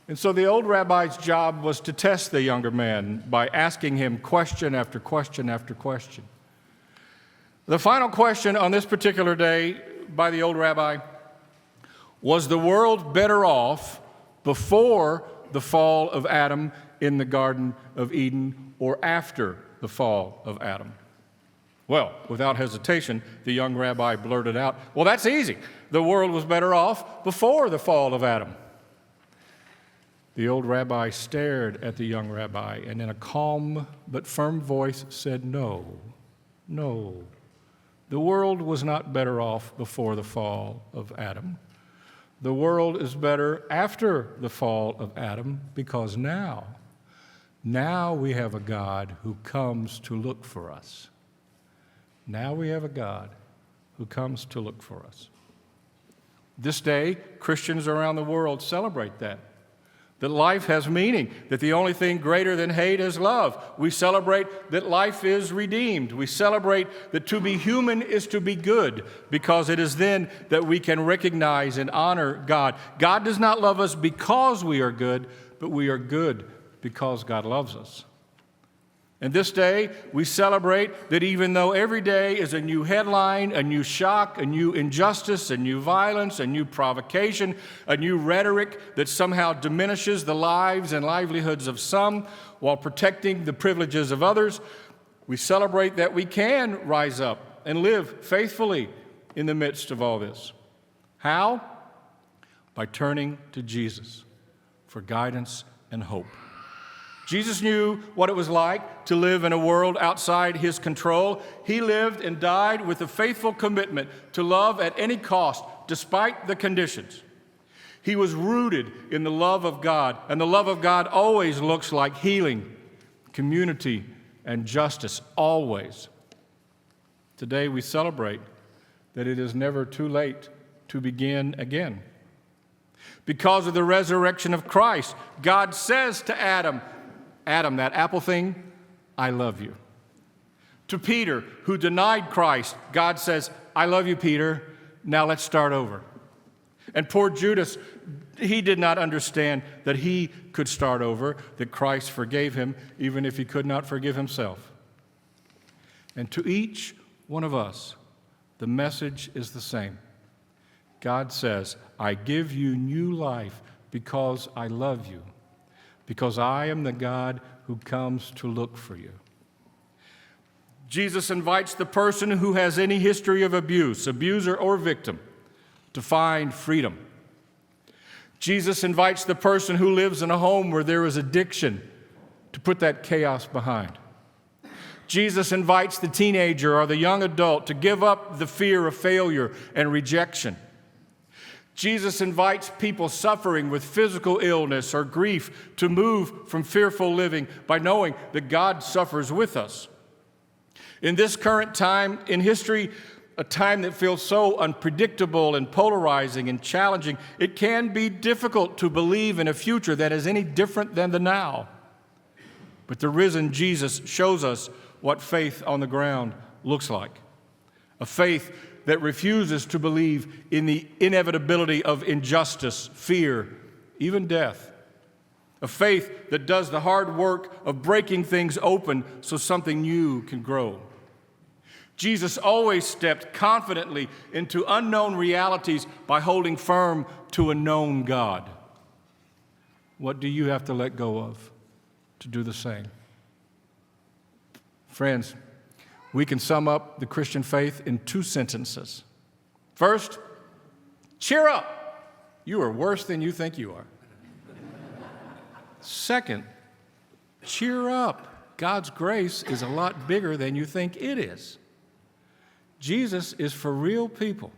And so the old rabbi's job was to test the younger man by asking him question after question after question. The final question on this particular day by the old rabbi: was the world better off before the fall of Adam in the Garden of Eden or after the fall of Adam? Well, without hesitation, the young rabbi blurted out, "Well, that's easy. The world was better off before the fall of Adam." The old rabbi stared at the young rabbi and in a calm but firm voice said, "No, no. The world was not better off before the fall of Adam. The world is better after the fall of Adam because now we have a God who comes to look for us. Now we have a God who comes to look for us." This day, Christians around the world celebrate that life has meaning, that the only thing greater than hate is love. We celebrate that life is redeemed. We celebrate that to be human is to be good, because it is then that we can recognize and honor God. God does not love us because we are good, but we are good because God loves us. And this day, we celebrate that even though every day is a new headline, a new shock, a new injustice, a new violence, a new provocation, a new rhetoric that somehow diminishes the lives and livelihoods of some while protecting the privileges of others, we celebrate that we can rise up and live faithfully in the midst of all this. How? By turning to Jesus for guidance and hope. Jesus knew what it was like to live in a world outside his control. He lived and died with a faithful commitment to love at any cost, despite the conditions. He was rooted in the love of God, and the love of God always looks like healing, community, and justice, always. Today we celebrate that it is never too late to begin again. Because of the resurrection of Christ, God says to Adam, "Adam, that apple thing, I love you." To Peter, who denied Christ, God says, "I love you, Peter. Now let's start over." And poor Judas, he did not understand that he could start over, that Christ forgave him, even if he could not forgive himself. And to each one of us, the message is the same. God says, "I give you new life because I love you, because I am the God who comes to look for you." Jesus invites the person who has any history of abuse, abuser or victim, to find freedom. Jesus invites the person who lives in a home where there is addiction to put that chaos behind. Jesus invites the teenager or the young adult to give up the fear of failure and rejection. Jesus invites people suffering with physical illness or grief to move from fearful living by knowing that God suffers with us. In this current time in history, a time that feels so unpredictable and polarizing and challenging, it can be difficult to believe in a future that is any different than the now. But the risen Jesus shows us what faith on the ground looks like. A faith that refuses to believe in the inevitability of injustice, fear, even death. A faith that does the hard work of breaking things open so something new can grow. Jesus always stepped confidently into unknown realities by holding firm to a known God. What do you have to let go of to do the same? Friends, we can sum up the Christian faith in 2 sentences. First, cheer up. You are worse than you think you are. Second, cheer up. God's grace is a lot bigger than you think it is. Jesus is for real people,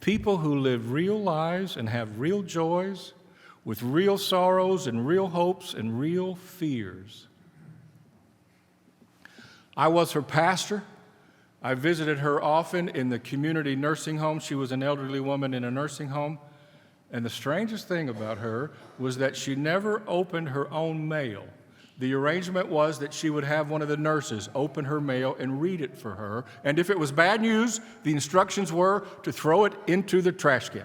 people who live real lives and have real joys, with real sorrows and real hopes and real fears. I was her pastor. I visited her often in the community nursing home. She was an elderly woman in a nursing home. And the strangest thing about her was that she never opened her own mail. The arrangement was that she would have one of the nurses open her mail and read it for her. And if it was bad news, the instructions were to throw it into the trash can.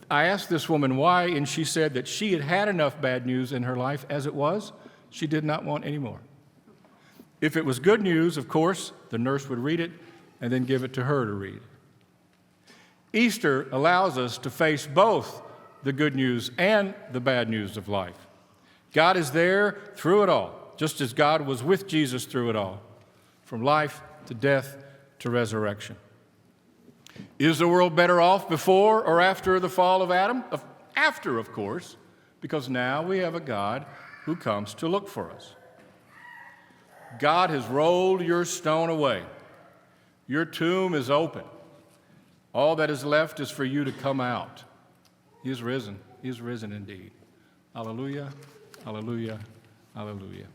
I asked this woman why, and she said that she had had enough bad news in her life as it was. She did not want any more. If it was good news, of course, the nurse would read it and then give it to her to read. Easter allows us to face both the good news and the bad news of life. God is there through it all, just as God was with Jesus through it all, from life to death to resurrection. Is the world better off before or after the fall of Adam? After, of course, because now we have a God who comes to look for us. God has rolled your stone away. Your tomb is open. All that is left is for you to come out. He is risen. He is risen indeed. Hallelujah, hallelujah, hallelujah.